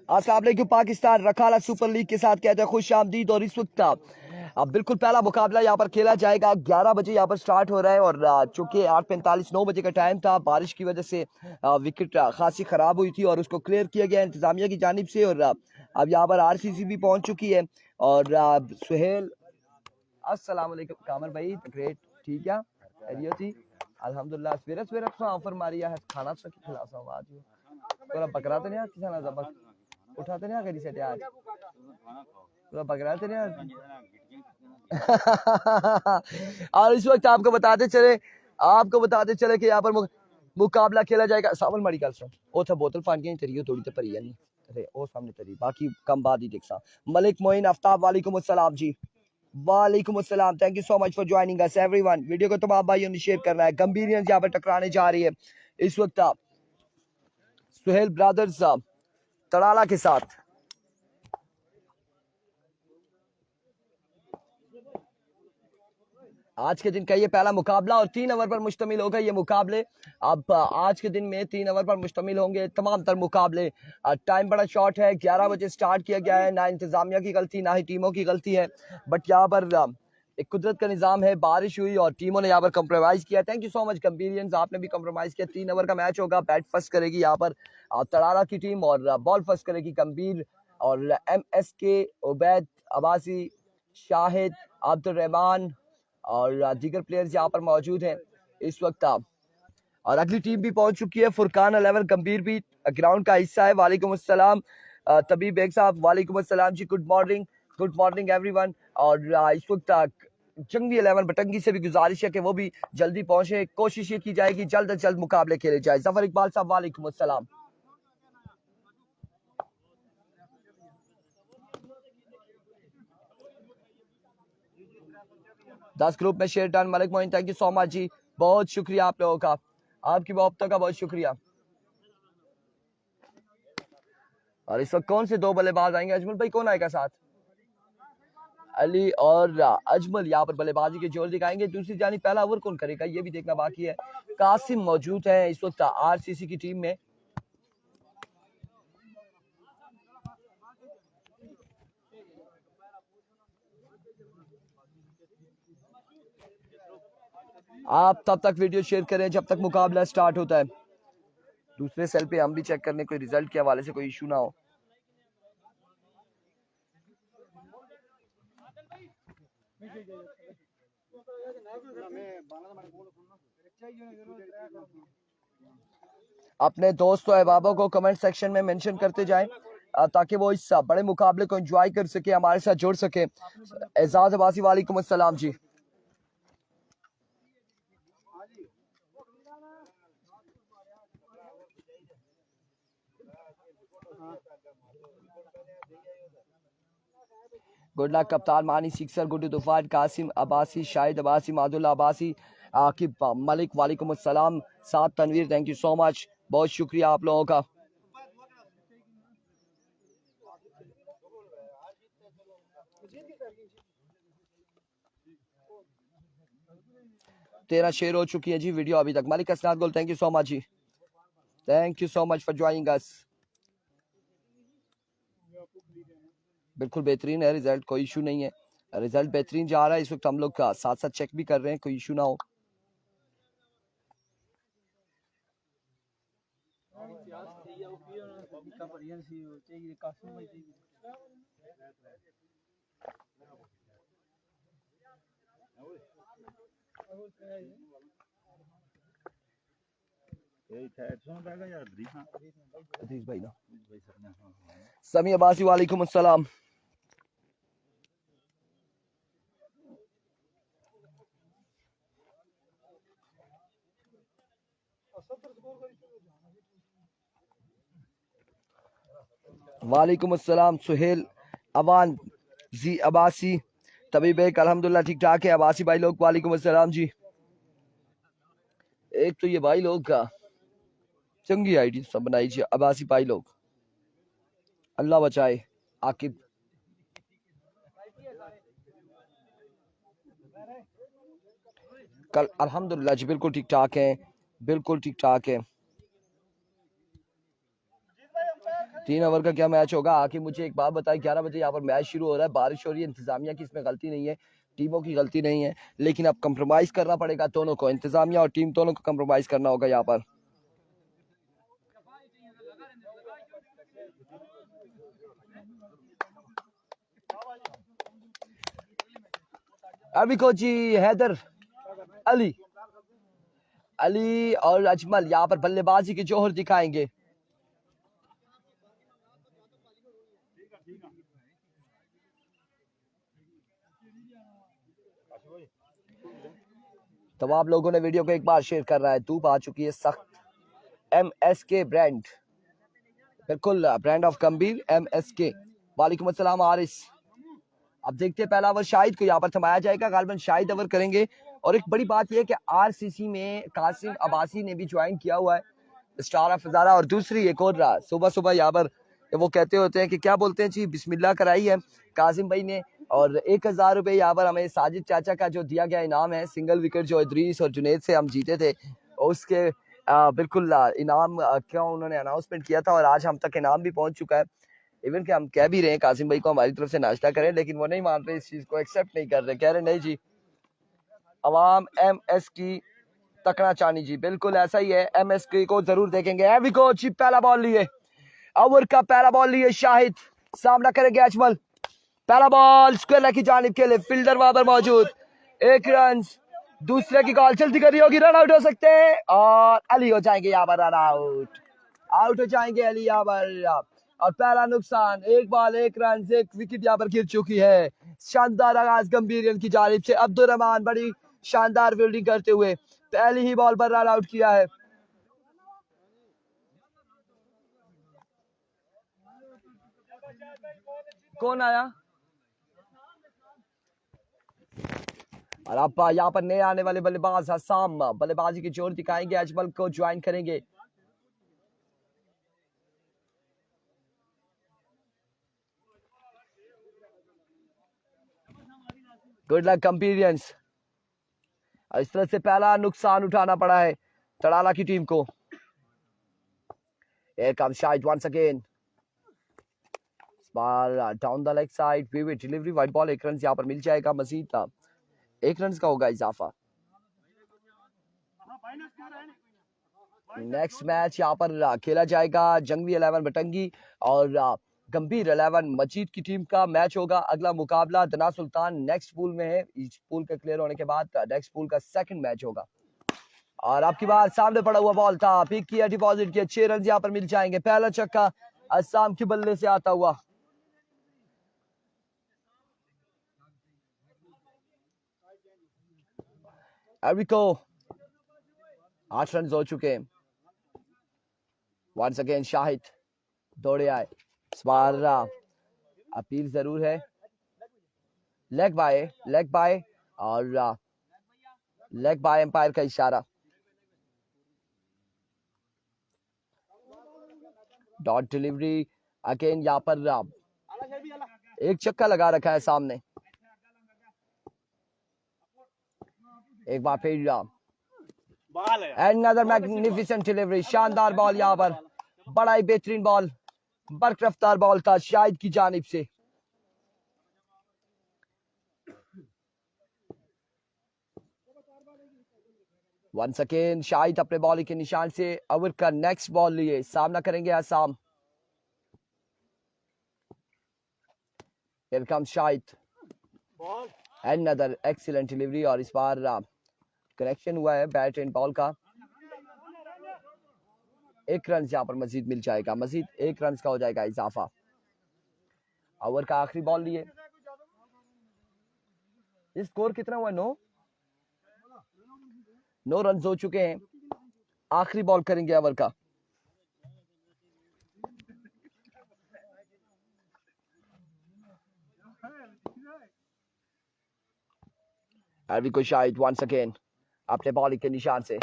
अस्सलाम वालेकुम Pakistan रखाला super league के साथ कहते हैं खुश आमदीद। और इस वक्त अब बिल्कुल पहला मुकाबला यहाँ पर खेला जाएगा 11 बजे यहाँ पर स्टार्ट हो रहा है। और चूंकि 8:45 9 बजे का टाइम था, बारिश की वजह से विकेट खासी खराब हुई थी और उसको क्लियर किया गया इंतजामिया की जानिब से। और अब यहाँ पर आरसीसी भी पहुंच चुकी है। और सुहेल अस्सलाम वालेकुम कामर भाई ग्रेट ठीक है एरियो थी अल्हम्दुलिल्लाह। सवेरे सवेरे ऑफर मारिया है खाना सा खिलासा आज पूरा बकरा तो नहीं आज किसान जबक उठाते नहीं करी से आज पूरा बकरा तो नहीं आज। और इस वक्त आपको बताते चले कि यहाँ पर मुकाबला खेला जाएगा। सावल मड़ी गल सुन ओ था बोतल पानी तेरी थोड़ी तो भरी नहीं अरे ओ सामने तेरी बाकी कम बाद ही देख सा। मलिक मोइन आफ्ताब वालेकुम अस्सलाम जी। वालेकुम अस्सलाम। Thank you so much for joining us everyone. Video को तमाम भाइयों ने शेयर करना है। गंभीरियंस यहाँ पर टकराने जा रही है इस वक्त सुहेल ब्रदर्स तड़ाला के साथ। आज के दिन का ये पहला मुकाबला और 3 ओवर पर मुश्तमिल होगा ये मुकाबले। अब आज के दिन में 3 ओवर पर मुश्तमिल होंगे तमाम तर मुकाबले। टाइम बड़ा शॉर्ट है, 11 बजे स्टार्ट किया गया है। ना इंतजामिया की गलती ना ही टीमों की गलती है, बट यहाँ पर एक कुदरत का निज़ाम है। बारिश हुई और टीमों ने यहाँ पर कम्प्रोमाइज़ किया। थैंक यू सो मच कंपीरियंस, आपने भी कम्प्रोमाइज़ किया। 3 ओवर का मैच होगा। बैट फर्स्ट करेगी यहाँ पर तड़ाला की टीम और बॉल फर्स्ट करेगी गंभीर और MSK उबैद अब्बासी शाहिद अब्दुल रहमान और दीगर प्लेयर्स यहाँ पर मौजूद हैं इस वक्त। और अगली टीम भी पहुंच चुकी है। फुरकान अलवर गंभीर भी ग्राउंड का हिस्सा है। वालेकुम अस्सलाम तबीब बेग साहब वालेकुम अस्सलाम जी। Good morning everyone. और इस वक्त जंगी 11 बटंगी से भी गुजारिश है कि वो भी जल्दी पहुंचे। कोशिश ये की जाएगी जल्द से जल्द मुकाबले खेले जाए। जफर इकबाल साहब वालेकुम अस्सलाम। दस ग्रुप में share done. Malik Moin thank you so much ji, बहुत शुक्रिया आप लोगों का, आपकी मोहब्बतों का बहुत शुक्रिया। और इस वक्त कौन से 2 बल्लेबाज आएंगे? अजमल भाई कौन आएगा साथ? अली और अजमल यहाँ पर बल्लेबाजी के जोर दिखाएंगे। दूसरी जानी पहला ओवर कौन करेगा ये भी देखना बाकी है। कासिम मौजूद है इस वक्त आरसीसी की टीम में। आप तब तक वीडियो शेयर करें जब तक मुकाबला स्टार्ट होता है। दूसरे सेल पे हम भी चेक करने कोई रिजल्ट के हवाले से कोई इशू ना हो। अपने दोस्तों अहबाबों को कमेंट सेक्शन में मेंशन करते जाएं ताकि वो इस बड़े मुकाबले को एंजॉय कर सके, हमारे साथ जुड़ सके। एजाज अब्बासी वालेकुम अस्सलाम जी। गुड लक कप्तान मानी सिक्सर गुड्डू तुफान कासिम अब्बासी शाहिद अब्बासी मादुल्ला अब्बासी आकिब मलिक वालेकुम अस्सलाम। साथ Tanveer thank you so much, बहुत शुक्रिया आप लोगों का। तेरा शेयर हो चुकी है जी वीडियो अभी तक। मलिक असनाद गोल thank you so much ji, thank you so much for joining us. बिल्कुल बेहतरीन है रिजल्ट, कोई इशू नहीं है, रिजल्ट बेहतरीन जा रहा है। इस वक्त हम लोग साथ साथ चेक भी कर रहे हैं, कोई इशू ना हो। भाई ना समी अब्बासी वालेकुम अस्सलाम। वालेकुम अस्सलाम सुहेल अवान जी अब्बासी तबीब एक अल्हम्दुलिल्लाह ठीक ठाक है। अब्बासी भाई लोग वालेकुम अस्सलाम जी। एक तो ये भाई लोग का चंगी आईडी सब बनाई जी अब्बासी भाई लोग, अल्लाह बचाए। आकिब कल अल्हम्दुलिल्लाह जी बिल्कुल ठीक ठाक है, बिल्कुल ठीक ठाक है। 3 ओवर का क्या मैच होगा? आके मुझे एक बात बताएं, 11 बजे यहाँ पर मैच शुरू हो रहा है, बारिश हो रही है, इंतजामिया की इसमें गलती नहीं है, टीमों की गलती नहीं है, लेकिन अब कंप्रोमाइज करना पड़ेगा दोनों को, इंतजामिया और टीम दोनों को कंप्रोमाइज करना होगा यहाँ पर। अभी कोची हैदर अली और अजमल यहाँ पर बल्लेबाजी के जोहर दिखाएंगे। तमाम लोगों ने वीडियो को एक बार शेयर कर रहा है। धूप आ चुकी है सख्त। MSK ब्रांड, बिल्कुल ब्रांड ऑफ गंभीर MSK। वालेकुम अस्सलाम आरिस। अब देखते हैं पहला ओवर शाहिद को यहाँ पर थमाया जाएगा, गालिबन शाहिद ओवर करेंगे। और एक बड़ी बात यह है कि RCC में कासिम अब्बासी ने भी ज्वाइन किया हुआ है, स्टार ऑफ हजारा। और दूसरी एक और सुबह सुबह यहाँ पर वो कहते होते हैं कि क्या बोलते हैं जी, बिस्मिल्लाह कराई है कासिम भाई ने। और 1000 रुपये यहाँ पर हमें साजिद चाचा का जो दिया गया इनाम है, सिंगल विकेट जो इदरीस और जुनेद से हम जीते थे, उसके बिल्कुल इनाम क्यों उन्होंने अनाउंसमेंट किया था और आज हम तक इनाम भी पहुंच चुका है। इवन कि हम कह भी रहे हैं कासिम भाई को हमारी तरफ से नाश्ता करें, लेकिन वो नहीं मान रहे, इस चीज को एक्सेप्ट नहीं कर रहे, कह रहे नहीं जी अवाम MS की तकना चानी जी, बिल्कुल ऐसा ही है। MSK को जरूर देखेंगे। एवी को जी पहला बॉल लिए, ओवर का पहला बॉल लिए शाहिद, सामना करेंगे अजमल। पहला बॉल स्क्वायर की जानिब के लिए, फील्डर वहां पर मौजूद, 1 रन। दूसरे की कॉल जल्दी करी होगी, रन आउट हो सकते हैं और अली हो जाएंगे यहाँ पर रन आउट हो जाएंगे अली यहाँ पर। और पहला नुकसान, 1 बॉल 1 रन, 1 विकेट यहाँ पर गिर चुकी है। शानदार आगाज गंभीर की जानिब से, अब्दुल रहमान बड़ी शानदार फील्डिंग करते हुए पहली ही बॉल पर रन आउट किया है। कौन आया? और अब यहाँ पर नए आने वाले बल्लेबाज हसाम बल्लेबाजी की जोर दिखाएंगे, अजमल को ज्वाइन करेंगे। गुड लक कंपीरियंस। इस तरह से पहला नुकसान उठाना पड़ा है तड़ाला की टीम को। Here comes Shahid once again. Ball down the leg side, vivid delivery, white ball, 1 run यहाँ पर मिल जाएगा मजीद, 1 रन का होगा इजाफा। नेक्स्ट मैच यहाँ पर खेला जाएगा जंगवी 11 बटंगी और गंभीर 11 मजीद की टीम का मैच होगा। अगला मुकाबला दना सुल्तान नेक्स्ट पूल में है, इस पूल के क्लियर होने के बाद नेक्स्ट पूल का सेकंड मैच होगा। और आपकी बात सामने पड़ा हुआ बॉल था, पिक किया, डिपॉजिट किया, 6 रन यहाँ पर मिल जाएंगे। पहला छक्का असम के बल्ले से आता हुआ। एरिको 8 रन हो चुके हैं। वंस अगेन शाहिद दौड़े आए, इस बार अपील जरूर है, लेग बाय और लेग बाय एम्पायर का इशारा। डॉट डिलीवरी अगेन यहाँ पर एक चक्का लगा रखा है सामने। एक बार फिर another magnificent डिलीवरी, शानदार बॉल यहाँ पर, बड़ा ही बेहतरीन बॉल, बर्क रफ्तार बॉल था शाहिद की जानिब से। वंस अगेन शाहिद अपने बॉल के निशान से ओवर का नेक्स्ट बॉल लिए सामना करेंगे Assam. Here comes Shahid, another excellent delivery और इस बार कनेक्शन हुआ है बैट एंड बॉल का। 1 रन यहाँ पर मजीद मिल जाएगा, मजीद 1 रन का हो जाएगा इजाफा। ओवर का आखिरी बॉल लिए, स्कोर कितना हुआ? 9 रन हो चुके हैं। आखिरी बॉल करेंगे ओवर का। एरिको शाहिद वंस अगेन अपने बॉलिंग के निशान से,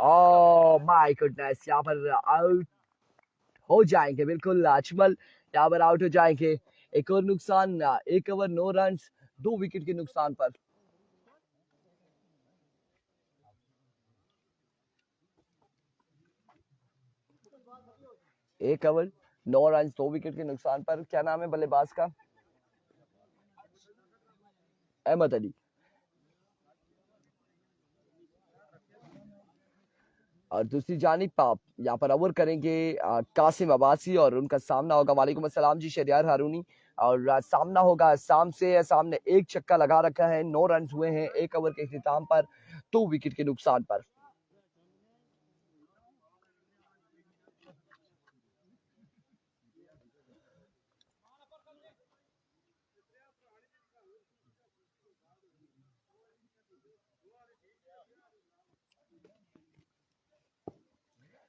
ओह माय गुडनेस, यहाँ पर आउट हो जाएंगे, बिल्कुल अजमल यहाँ पर आउट हो जाएंगे। एक और नुकसान, 1 ओवर 9 रन, 2 विकेट के नुकसान पर। एक ओवर 9 रन 2 विकेट के नुकसान पर। क्या नाम है बल्लेबाज का? अहमद अली। और दूसरी जानिब आप यहाँ पर ओवर करेंगे कासिम अब्बासी और उनका सामना होगा, वालेकुम अस्सलाम जी, शरियार हारूनी। और सामना होगा असम से। असम ने एक छक्का लगा रखा है, 9 रन हुए हैं 1 ओवर के इख्तिताम पर 2 विकेट के नुकसान पर।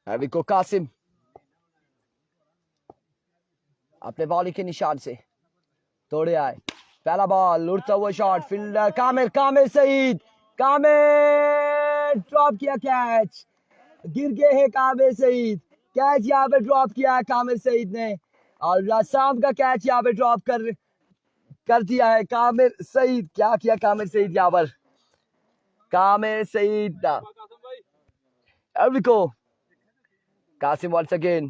विको कासिम अपने बॉलिंग के निशान से तोड़े आए, पहला बॉल, उड़ता हुआ शॉट, फील्डर कामिल, कामिल सईद, कामिल ड्रॉप किया कैच, गिर गए हैं कामिल सईद, कैच यहाँ पे ड्रॉप किया है कामिल सईद ने। और असम का कैच यहाँ पे ड्रॉप कर दिया है कामिल सईद। क्या किया कामिल सईद यहाँ पर? कामिल Saeed Vicco Qasim once again.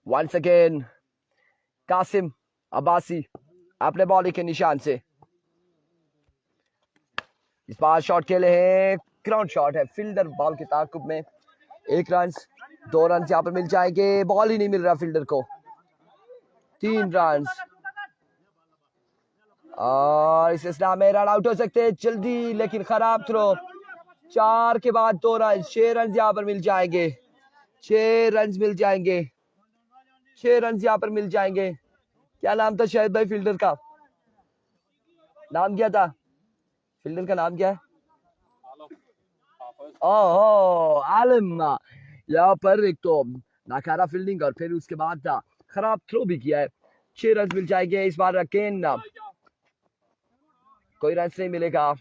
Once again Qasim Abbasi अपने बॉलिंग के निशान से इस बार शॉट खेले हैं, ग्राउंड शॉट है, फील्डर बॉल के ताकुब में। 1 रन 2 रन यहाँ पर मिल जाएंगे, बॉल ही नहीं मिल रहा फील्डर को। 3 रन और इस स्लैम में रन आउट हो सकते हैं जल्दी, लेकिन खराब थ्रो। 4 के बाद 2 रन, 6 रन यहाँ पर मिल जाएंगे, 6 रन मिल जाएंगे, 6 रन यहाँ पर मिल जाएंगे। क्या नाम था शाहिद भाई फील्डर का? नाम क्या था फील्डर का? नाम क्या है? ओह आलम। यहाँ पर एक तो नाकारा फील्डिंग और फिर उसके बाद खराब थ्रो भी किया है। 6 रन मिल जाएंगे इस बार। अकेन कोई रन नहीं मिलेगा,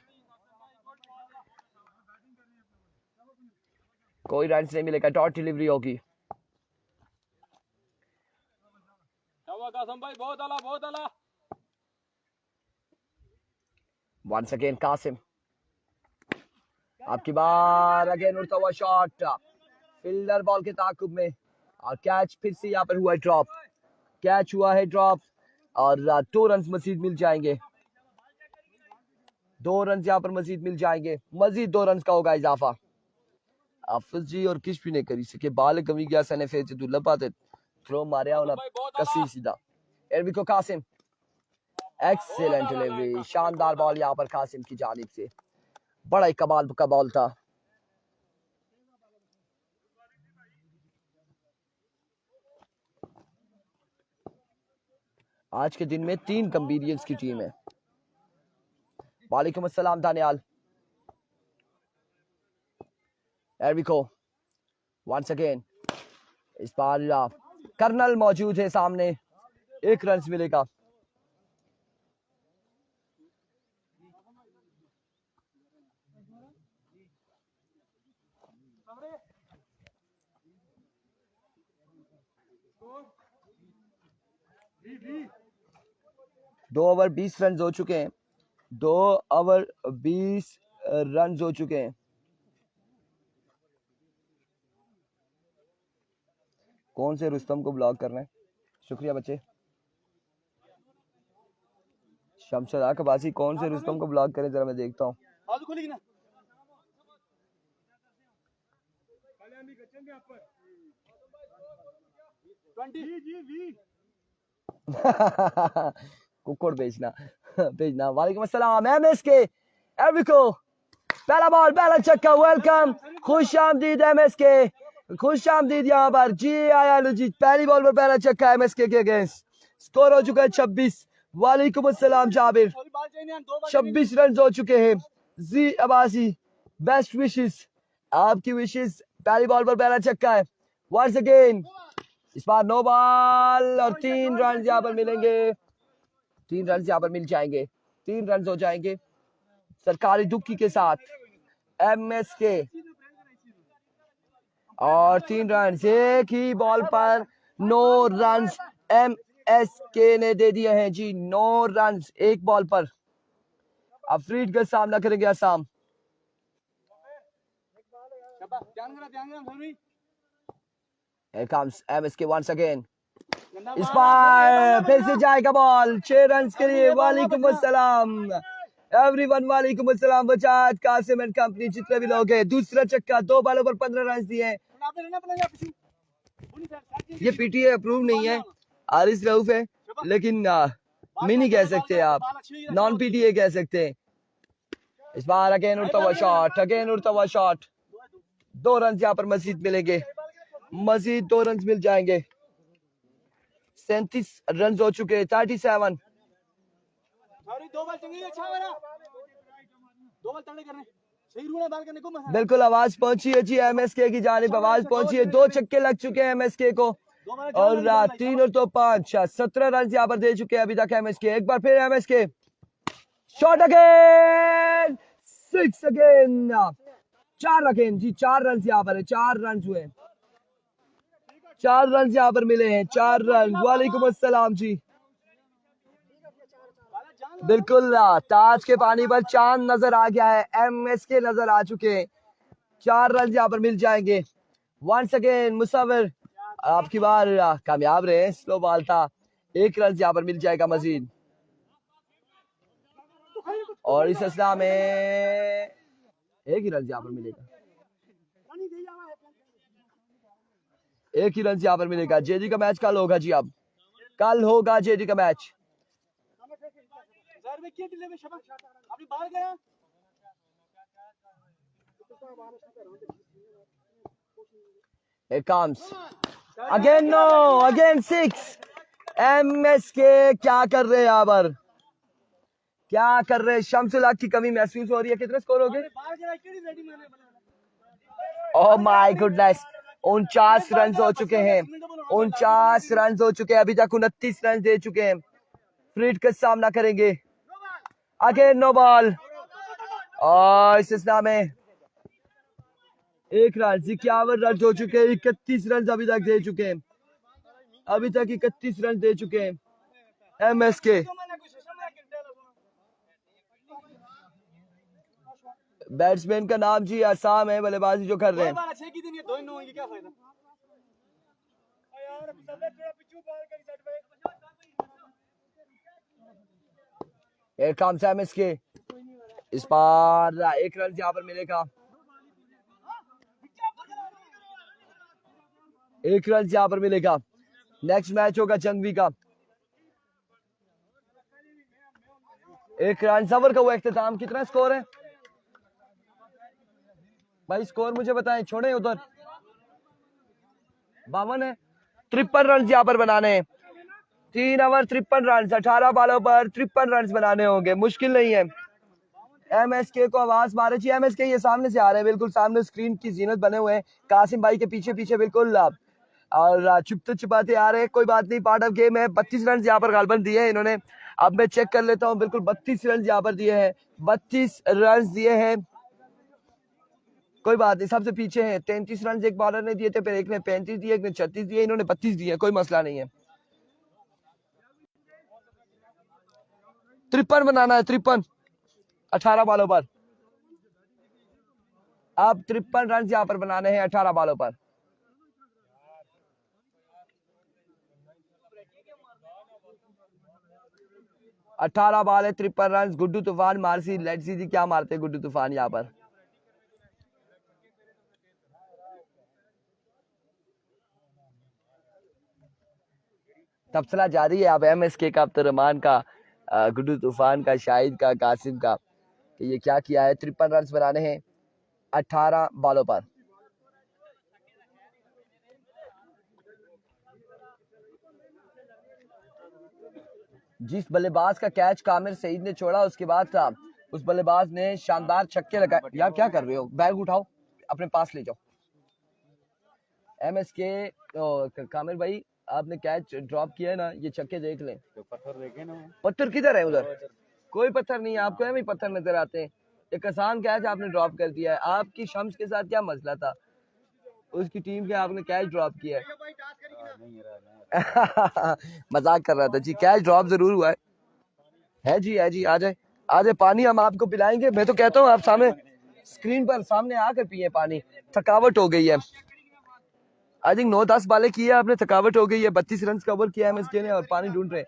कोई रन नहीं मिलेगा, डॉट डिलीवरी होगी। Once again कासिम, आपकी बार, अगेन उड़ता हुआ शॉट, फील्डर बॉल के ताकुब में और कैच फिर से यहाँ पर हुआ है ड्रॉप, कैच हुआ है ड्रॉप और 2 रन मजीद मिल जाएंगे, 2 रन यहाँ पर मजीद मिल जाएंगे, मजीद 2 रन का होगा इजाफा। हाफिज जी और किश भी नहीं करी सके, बाल कमी गया सने फेर से दुल्ला पाते थ्रो मारे होना कसी सीधा। एरविको कासिम, एक्सीलेंट डिलीवरी, शानदार बॉल यहाँ पर कासिम की जानिब से, बड़ा ही कमाल का बॉल था। आज के दिन में 3 कंबीरियंस की टीम है। वालेकुम अस्सलाम दानियाल। एरविको वंस अगेन, इस बार कर्नल मौजूद है सामने, 1 रन मिलेगा। दो ओवर 20 रन हो चुके हैं, 2 ओवर 20 रन हो चुके हैं। कौन से रुस्तम को ब्लॉक करना है? शुक्रिया बच्चे। शमशद कबासी, कौन से रुस्तम को ब्लॉक करें जरा मैं देखता हूँ। कुकुर भेजना। वालेकुम अस्सलाम एमएसके, एरविको, पहला बॉल, पहला छक्का, वेलकम, खुश आमदीद एमएसके, खुश आमदीद यहाँ पर जी आया जी, पहली बॉल पर पहला छक्का एमएसके के अगेंस्ट, स्कोर हो चुका है 26। वालेकुम अस्सलाम जाबिर, 26 रन हो चुके हैं। जी अब्बासी, बेस्ट विशेस, आपकी विशेस, पहली बॉल पर पहला छक्का है। वंस अगेन, इस बार 9 बॉल और 3 रन यहाँ पर मिलेंगे, 3 रन यहाँ पर मिल जाएंगे, 3 रन हो जाएंगे सरकारी दुक्की के साथ एमएसके, और 3 रन एक ही बॉल पर 9 रन MSK ने दे दिए हैं जी 9 रन एक बॉल पर। अफरीद का सामना करेंगे Assam. Here comes MSK once again. इस बार फिर से जाएगा बॉल 6 रन के लिए। वालेकुम अस्सलाम एवरीवन, वालेकुम अस्सलाम। बजाज कासिम एंड कंपनी जितने भी लोग हैं, दूसरा चक्का 2 बॉलों पर 15 रन दिए। ये पीटीए अप्रूव नहीं है, आरिस रऊफ है, लेकिन मिनी कह सकते हैं आप, नॉन पीटीए कह सकते हैं। इस बार अगेन उड़ता हुआ शॉट, अगेन उड़ता हुआ शॉट। 2 रन यहाँ पर मजीद मिलेंगे, मजीद 2 रन मिल जाएंगे। 37 रन हो चुके, 37। बिल्कुल आवाज पहुंची है जी MSK की जानिब, आवाज पहुंची है। 2 छक्के लग चुके हैं MSK को और 3 और तो 5, 17 रन यहाँ पर दे चुके हैं अभी तक MSK। एक बार फिर MSK shot again, 6 again, 4 again ji, 4 run यहाँ पर है, 4 रन हुए, 4 रन यहाँ पर मिले हैं, 4 रन। वालेकुम अस्सलाम जी। बिल्कुल ताज के पानी पर चांद नजर आ गया है, MSK नजर आ चुके हैं। 4 रन यहाँ पर मिल जाएंगे। वंस अगेन मुसव्विर आपकी बार कामयाब रहे, स्लो बॉल था। 1 रन यहाँ पर मिल जाएगा मजीद। और इस असला में 1 ही रन यहाँ पर मिलेगा, 1 ही रन यहाँ पर मिलेगा। जेडी का मैच कल होगा जी, अब कल होगा जेडी का match. Here comes again, no, again 6। MSK क्या कर रहे हैं यहाँ पर, क्या कर रहे हैं? शमसुल हक की कमी महसूस हो रही है। कितने स्कोर हो गए? ओह माय गुडनेस, 49 रन हो चुके हैं, 49 रन हो चुके हैं। अभी तक 29 रन दे चुके हैं। फ्रीड का सामना करेंगे। अगेन नो बॉल और इस सिलसिला में 1 रन, 51 रन हो चुके हैं। 31 रन अभी तक दे चुके हैं, अभी तक 31 रन दे चुके हैं MSK। बैट्समैन का नाम जी आसाम है, बल्लेबाजी जो कर रहे हैं। Here comes MSK। इस बार 1 रन यहाँ पर मिलेगा, 1 रन यहाँ पर मिलेगा। नेक्स्ट मैच होगा जंगवी का। 1 रन ओवर का हुआ इख्तिताम। कितना स्कोर है भाई? स्कोर मुझे बताएं, छोड़े उधर। 52 है। 53 रन यहाँ पर बनाने हैं। 3 ओवर 53 रन, 18 बॉलों पर 53 रन बनाने होंगे, मुश्किल नहीं है। MSK को आवाज मारे जी। MSK ये सामने से आ रहे हैं, बिल्कुल सामने स्क्रीन की जीनत बने हुए हैं, कासिम भाई के पीछे पीछे बिल्कुल, और छुपते छुपाते आ रहे हैं। कोई बात नहीं, पार्ट ऑफ गेम है। 32 रन यहाँ पर गालबन दिए हैं इन्होंने। अब मैं चेक कर लेता हूँ, बिल्कुल 32 रन यहाँ पर दिए हैं, 32 रन दिए हैं। कोई बात नहीं, सबसे पीछे हैं। 33 रन एक बॉलर ने दिए थे, फिर एक ने 35 दिए, एक ने 36 दिए, इन्होंने 32 दिए, कोई मसला नहीं है। 53 बनाना है, 53 18 बॉलों पर। अब 53 रन यहाँ पर बनाने हैं 18 बॉलों पर। अठारह बॉल है, 53 रन। गुड्डू तूफान मारसी, लेट्स सी क्या मारते हैं गुड्डू तूफान यहाँ पर। तबसला जारी है अब MSK का, अब्दुर्रहमान का, गुड्डू तूफान का, शाहिद का, कासिम का, कि ये क्या किया है। 53 रन बनाने हैं 18 बॉलों पर। जिस बल्लेबाज का कैच कामिर सईद ने छोड़ा, उसके बाद था उस बल्लेबाज ने शानदार छक्के लगाए। यार क्या कर रहे हो, बैग उठाओ अपने पास ले जाओ। MSK कामिर भाई, आपने कैच ड्रॉप किया है ना, ये छक्के देख लें। तो पत्थर देखे ना, पत्थर किधर है? उधर कोई पत्थर नहीं है, आपको है पत्थर नजर आते हैं। एक आसान कैच आपने ड्रॉप कर दिया है। आपकी शम्स के साथ क्या मसला था? उसकी टीम के आपने कैच ड्रॉप किया है। मजाक कर रहा था जी। कैच ड्रॉप जरूर हुआ है जी, है जी। आ जाए आ जाए, पानी हम आपको पिलाएंगे। मैं तो कहता हूँ आप सामने स्क्रीन पर सामने आकर पिए पानी। थकावट हो गई है। आई थिंक 9-10 बाले किए आपने, थकावट हो गई है। 32 रन कवर किया एमएसके ने और पानी ढूंढ रहे।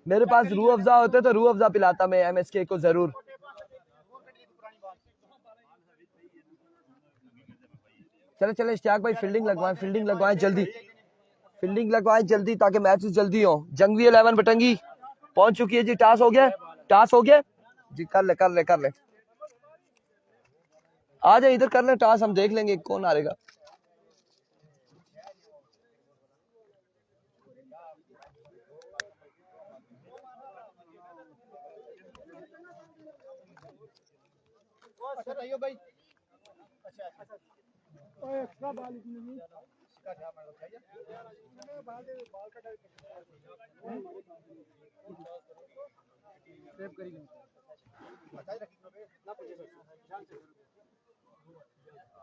मेरे पास रूह अफ़ज़ा होते तो रूह अफ़ज़ा पिलाता मैं एमएसके को जरूर। चले चले इश्तियाक भाई, फील्डिंग लगवाएं जल्दी, फील्डिंग लगवाएं जल्दी ताकि मैच जल्दी हो। जंगवी 11 बटंगी पहुंच चुकी है जी। टास हो गया जी। कर ले आ जाए इधर, कर ले टास, हम देख लेंगे कौन हारेगा।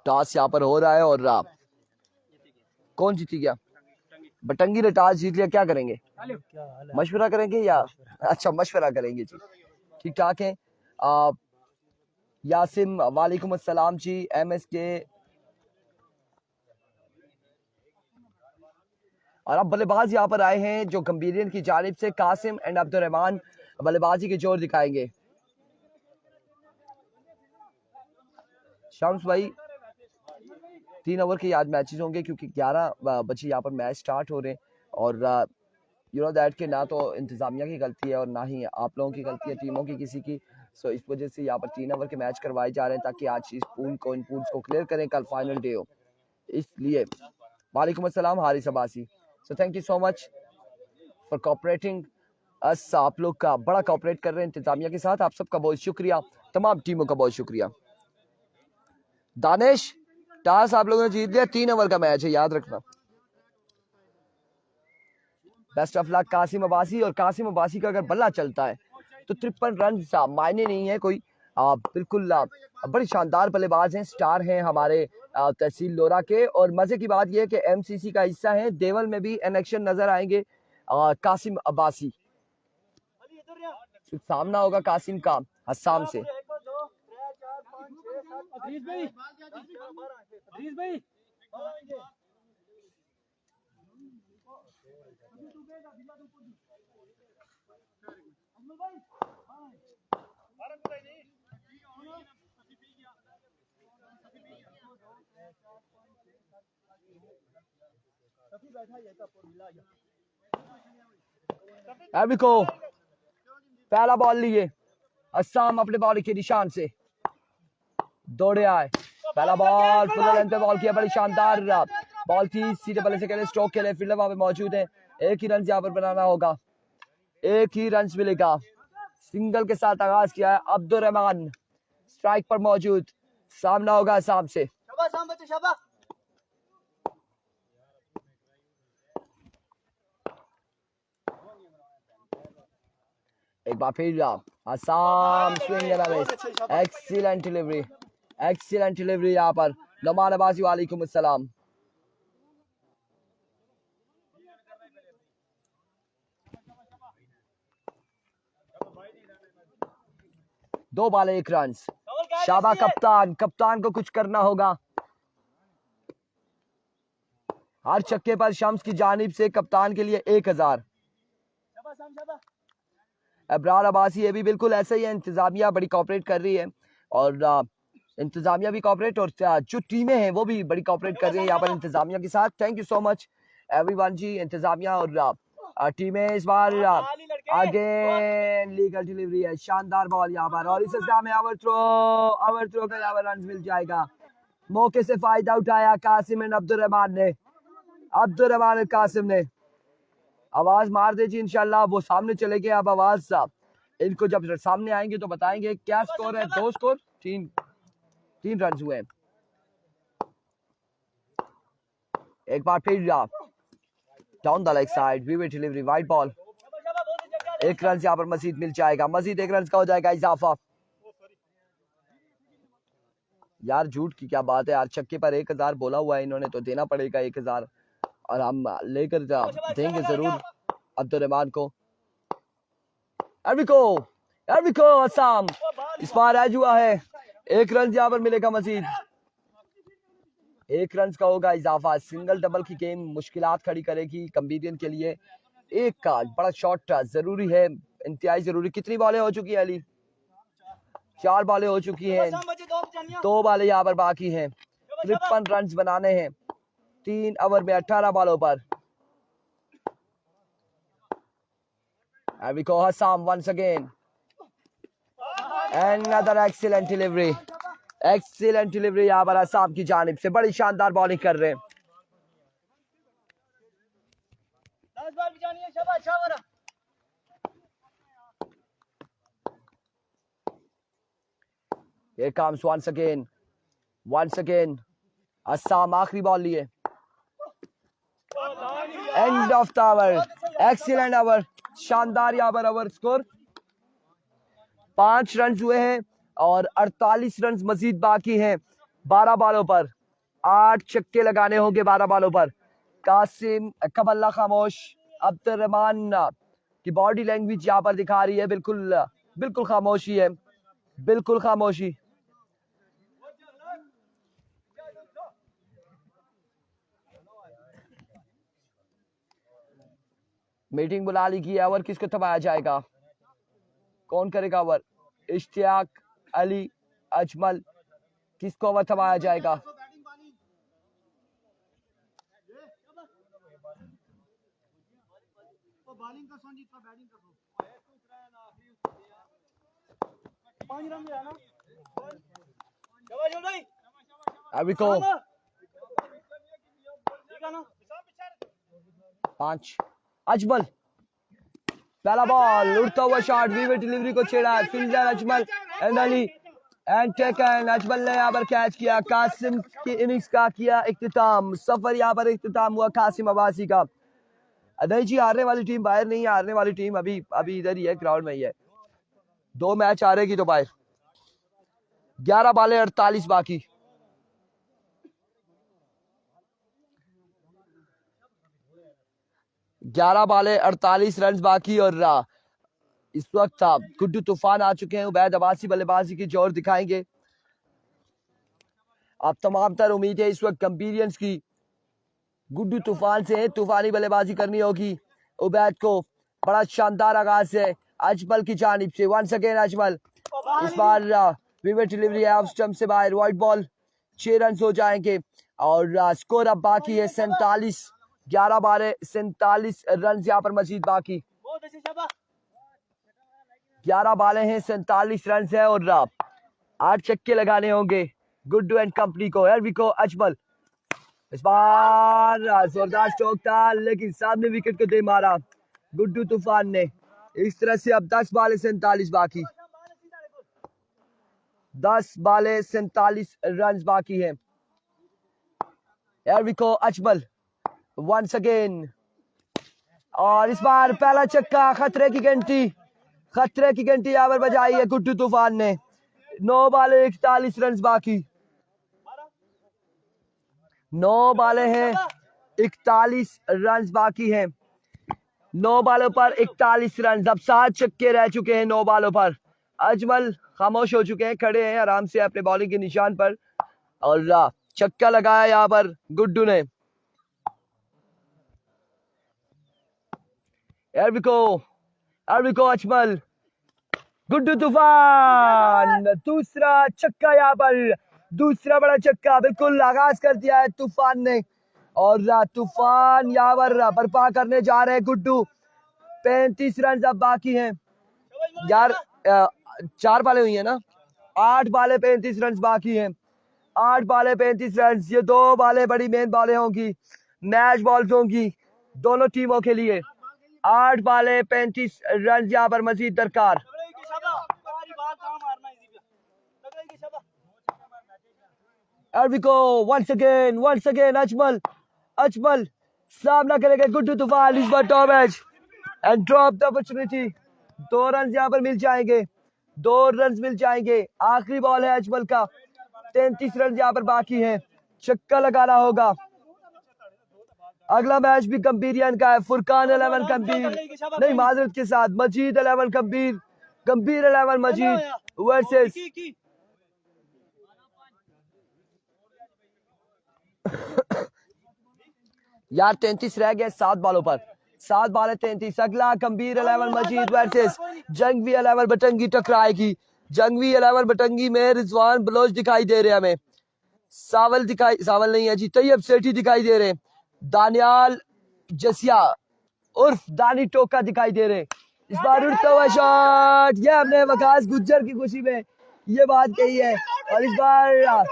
टास यहाँ पर हो रहा है और कौन जीती गया? बटंगी ने टास जीत लिया। क्या करेंगे? मशवरा करेंगे या अच्छा मशवरा करेंगे जी। ठीक ठाक है। यासिम वालेकुम अस्सलाम जी। एमएसके और अब बल्लेबाज यहाँ पर आए हैं जो गंभीरियन की जानिब से कासिम एंड अब्दुल रहमान बल्लेबाजी के जोर दिखाएंगे। शम्स भाई 3 ओवर के आज मैचेस होंगे क्योंकि 11 बजे यहाँ पर मैच स्टार्ट हो रहे हैं और यू नो दैट के ना तो इंतजामिया की गलती है और ना ही आप लोगों की गलती है, टीमों की किसी की। सो इस वजह से यहाँ पर 3 ओवर के मैच करवाए जा रहे हैं ताकि आज इस इन पूल्स को क्लियर करें, कल फाइनल डे हो इसलिए। वालेकुम अस्सलाम Haris Abbasi. So thank you so much for cooperating us. आप लोग का बड़ा कोऑपरेट कर रहे हैं इंतजामिया के साथ। आप सबका बहुत शुक्रिया, तमाम टीमों का बहुत शुक्रिया। दानिश टास आप लोगों ने जीत लिया। 3 ओवर का मैच है, याद रखना। Best of luck Qasim Abbasi. और कासिम अब्बासी का अगर बल्ला चलता है तो 53 रन मायने नहीं है कोई। बिल्कुल बड़ी शानदार बल्लेबाज हैं, स्टार हैं हमारे तहसील लोरा के। और मजे की बात यह है कि एमसीसी का हिस्सा है, देवल में भी इलेक्शन नजर आएंगे कासिम अब्बासी। सामना होगा कासिम का हसाम से। एबिको पहला बॉल लिए, अस्साम अपने बॉल के निशान से दौड़े आए। पहला बॉल फुल लेंथ पे बॉल किया, बड़ी शानदार बॉल थी। सीधे बल्ले से खेले, स्ट्रोक खेले, फील्डर वहां पे मौजूद है। एक ही रन यहाँ पर बनाना होगा, एक ही रन मिलेगा। सिंगल के साथ आगाज किया है अब्दुल रहमान, स्ट्राइक पर मौजूद। सामना होगा असम से। एक बार फिर Assam swing and miss. Excellent delivery, excellent delivery यहाँ पर। नमान अब्बासी वालेकुम अस्सलाम। दो बाल 1 रन। शाबा कप्तान, कप्तान को कुछ करना होगा। हर छक्के पर शम्स की जानिब से कप्तान के लिए 1000। अबरार अब्बासी ये भी बिल्कुल ऐसा ही है। इंतजामिया बड़ी कोऑपरेट कर रही है और इंतजामिया भी कोऑपरेट और जो टीमें हैं वो भी बड़ी कोऑपरेट कर रही है यहाँ पर इंतजामिया के साथ। Thank you so much everyone ji. इंतजामिया और टीमें इस बार आगे लीगल डिलीवरी है, शानदार बॉल यहाँ पर। और इस में ओवर थ्रो का यहाँ पर रन मिल जाएगा। मौके से फायदा उठाया कासिम एंड अब्दुल रहमान ने। अब्दुल रहमान कासिम ने आवाज मार दे जी इंशाल्लाह। वो सामने चले गए, अब आवाज इनको जब सामने आएंगे तो बताएंगे क्या स्कोर है। 2 स्कोर 3 रन हुए। एक बार फिर down the leg side, we delivery, wide ball. 1 run यहाँ पर मजीद मिल जाएगा, मजीद 1 रन का हो जाएगा इजाफा। यार झूठ की क्या बात है यार, छक्के पर 1000 बोला हुआ है इन्होंने तो देना पड़ेगा 1000। और हम लेकर देंगे जरूर अब्दुर्रहमान को। एरविको असम इस बार एज हुआ है, 1 रन यहाँ पर मिलेगा मजीद, 1 रन का होगा इजाफा। सिंगल डबल की गेम मुश्किलात खड़ी करेगी कंबीडियन के लिए। एक का बड़ा शॉट जरूरी है, इंतहाई जरूरी। कितनी बॉलें हो चुकी है अली? 4 बॉलें हो चुकी हैं, 2 बॉलें यहाँ पर बाकी हैं। 53 रन बनाने हैं 3 ओवर में 18 बॉलों पर। Erwico Hassam once again. Another excellent delivery. Excellent delivery यहाँ पर असम की जानिब से, बड़ी शानदार बॉलिंग कर रहे हैं। Here comes once again Assam आखिरी बॉल लिए। And of the over, excellent over, शानदार यहाँ पर ओवर स्कोर। 5 रन हुए हैं और 48 रन मजीद बाकी हैं 12 बॉलों पर। 8 छक्के लगाने होंगे 12 बॉलों पर। कासिम कबल्ला खामोश, अब्दुर्रहमान की बॉडी लैंग्वेज यहाँ पर दिखा रही है बिल्कुल खामोशी है, बिल्कुल खामोशी। मीटिंग बुला ली की, ओवर किसको थमाया जाएगा, कौन करेगा ओवर? इश्तियाक, अली, अजमल, किसको ओवर थमाया जाएगा? Erwico 5, अजमल पहला बॉल, उड़ता हुआ शॉट, वीवर डिलीवरी को छेड़ा, fielder Ajmal and Ali and taken. Ajmal ने यहाँ पर कैच किया। कासिम की इनिंग्स का किया इख्तिताम, सफर यहाँ पर इख्तिताम हुआ कासिम अब्बासी का। नहीं जी, हारने वाली टीम बाहर नहीं है, हारने वाली टीम अभी इधर ही है, ग्राउंड में ही है। 2 मैच हारेगी तो बाहर। 11 बॉलें 48 बाकी। ग्यारह बॉलें 48 रन बाकी और इस वक्त गुड्डू तूफान आ चुके हैं। उबैद अब्बासी बल्लेबाजी की जोर दिखाएंगे। आप तमाम तर उम्मीद है इस वक्त कंपीरियंस की गुड्डू तूफान से तूफानी बल्लेबाजी करनी होगी। उबैद को बड़ा शानदार आगाज है अजमल की जानिब से। वंस अगेन अजमल, इस बार विवर डिलीवरी है ऑफ स्टंप से बाहर, वाइड बॉल, 6 रन हो जाएंगे और स्कोर अब बाकी है 47। 11 बॉलें 47 रन यहाँ पर मजीद बाकी। 11 बॉलें हैं 47 रन है और 8 छक्के लगाने होंगे गुड्डू एंड कंपनी को। एरविको अजमल, इस बार जोरदार स्ट्रोक था लेकिन सामने विकेट को दे मारा गुड्डू तूफान ने। इस तरह से अब 10 बॉलें 47 बाकी, 10 बॉलें 47 रन बाकी हैं। एरविको अजमल वंस अगेन, और इस बार पहला छक्का, खतरे की घंटी यहाँ पर बजाई है गुड्डू तूफान ने। 9 बॉलें 41 रन बाकी, 9 बॉलें हैं 41 रन बाकी हैं। 9 बॉलों पर 41 रन, अब 7 छक्के रह चुके हैं 9 बॉलों पर। अजमल खामोश हो चुके हैं, खड़े हैं आराम से अपने बॉलिंग के निशान पर और छक्का लगाया यहाँ पर गुड्डू ने। एरविको अजमल, गुड्डू तूफान, दूसरा छक्का यहाँ पर, दूसरा बड़ा छक्का बिल्कुल आगाज कर दिया है तूफान ने और तूफान यहाँ पर बर्पा करने जा रहे हैं गुड्डू। 35 रन अब बाकी हैं यार, 4 बॉलें हुई है ना, 8 बॉलें 35 रन बाकी हैं। 8 बॉलें 35 रन, ये 2 बॉलें बड़ी मेन बॉलें होंगी, मैच बॉल्स होंगी दोनों टीमों के लिए। 8 बॉलें 35 रन यहाँ पर मजीद दरकार। एरविको वंस अगेन अजमल सामना करेगा गुड्डू तूफान। इस बार top edge and drop the opportunity. 2 run यहाँ पर मिल जाएंगे, 2 रन मिल जाएंगे। आखिरी बॉल है अजमल का, 33 रन यहाँ पर बाकी हैं, छक्का लगाना होगा। अगला मैच भी गंभीरियन का है। फुरकान 11 गंभीर नहीं माजरत के साथ मजीद 11 गंभीर, गंभीर 11 मजीद वर्सेस यार 33 रह गए 7 बालों पर, 7 बाल है 33। अगला गंभीर 11 मजीद वर्सेस जंगवी 11 बटंगी टकराएगी। जंगवी 11 बटंगी में रिजवान बलोच दिखाई दे रहे हैं हमें, सावल नहीं है जी, तैयब सेठी दिखाई दे रहे, दानियाल जसिया उर्फ दानी टोका दिखाई दे रहे। इस बार उड़ता हुआ शॉट, ये हमने वकास गुज्जर की खुशी में ये बात कही है। और इस बार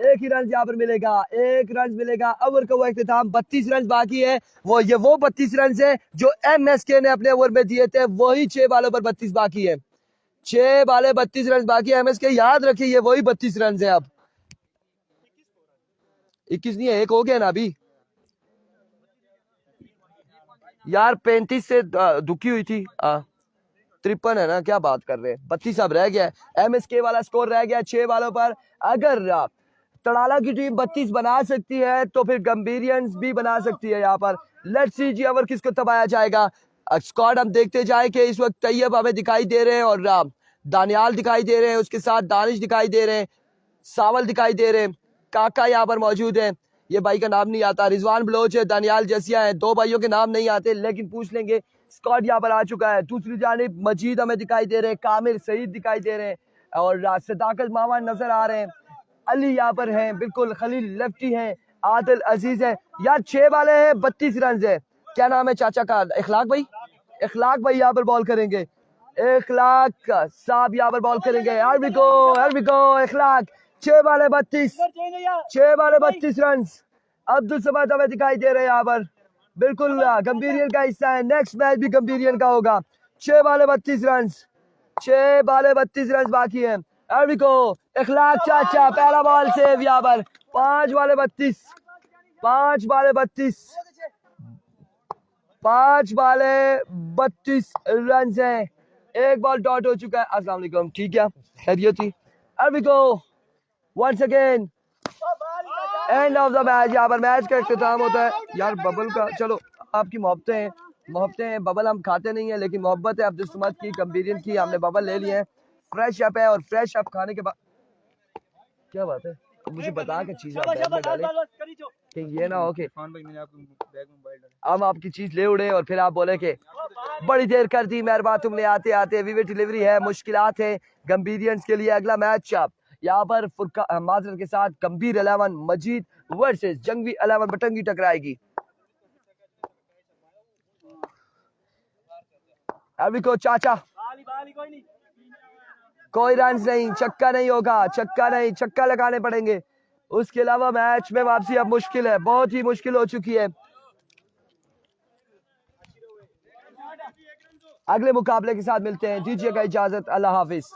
एक ही रन यहाँ पर मिलेगा, एक रन मिलेगा। ओवर का वो इख्तिताम, 32 रन बाकी है। वो 32 रन है जो MSK ने अपने ओवर में दिए थे, वही 6 बालों पर 32 बाकी है। 6 बाले 32 रन बाकी है। MSK याद रखिए ये वही 32 रन है। अब 21 नहीं है, एक हो गया ना अभी यार। 35 से दुखी हुई थी, 53 है ना, क्या बात कर रहे हैं। 32 अब रह गया है। MSK वाला स्कोर रह गया 6 बालों पर। अगर तड़ाला की टीम 32 बना सकती है तो फिर गंभीरियंस भी बना सकती है यहाँ पर। लेट्स सी जी ओवर किसको तबाया जाएगा। स्क्वाड हम देखते जाए कि इस वक्त तैयब हमें दिखाई दे रहे हैं और दानियाल दिखाई दे रहे हैं, उसके साथ दानिश दिखाई दे रहे हैं, सावल दिखाई दे रहे हैं, काका यहाँ पर मौजूद है। ये भाई का नाम नहीं आता, रिजवान बलोच है, दानियाल जसिया है। 2 भाइयों के नाम नहीं आते लेकिन पूछ लेंगे। स्क्वाड यहाँ पर आ चुका है। दूसरी जानिब मजीद हमें दिखाई दे रहे हैं, कामिल सईद दिखाई दे रहे हैं और सदाकत मामा नजर आ रहे हैं। अली यहाँ पर है, बिल्कुल खलील लेफ्टी है, आदिल अजीज है। यार 6 वाले हैं, 32 रन है। क्या नाम है चाचा का? इखलाक भाई, इखलाक भाई यहाँ पर बॉल करेंगे। इखलाक साहब यहाँ पर बॉल करेंगे। इखलाक 6 वाले 32, 6 वाले 32 रन। अब्दुल समद हमें दिखाई दे रहे हैं यहाँ पर, बिल्कुल गंभीरियन का हिस्सा है। नेक्स्ट मैच भी गंभीरियन का होगा। 6 वाले 32 रन, 6 वाले 32 रन बाकी हैं। इखलाक चाचा पहला बॉल सेव यहाँ पर। 5 वाले 32, 5 वाले 32, 5 वाले 32 रन है। एक बॉल डॉट हो चुका है। अस्सलाम वालेकुम, ठीक है, खैरियत थी। Once again end of the match. यहाँ पर मैच का इख्तिताम होता है यार। बबल का चलो आपकी मोहब्बतें हैं। बबल हम खाते नहीं है लेकिन मोहब्बत है अब्दुल समद की, गंभीरियन की। हमने बबल ले लिए हैं। फ्रेश अप है और फ्रेश अप खाने के बाद क्या बात है, तो मुझे बता के चीज आप बैग में डालें कि ये ना हो कि हम आपकी चीज ले उड़े और फिर आप बोले कि बड़ी देर कर दी मेहरबान तुमने आते आते। वीवे डिलीवरी है, मुश्किलात है गंभीरियंस के लिए। अगला मैच यहाँ पर माजर के साथ गंभीर 11 मजीद वर्सेस जंगवी 11 बटंगी टकराएगी। अभी को चाचा कोई रन नहीं, छक्का नहीं होगा, छक्का नहीं, छक्का लगाने पड़ेंगे। उसके अलावा मैच में वापसी अब मुश्किल है, बहुत ही मुश्किल हो चुकी है। अगले मुकाबले के साथ मिलते हैं, दीजिएगा इजाजत, अल्लाह हाफिज।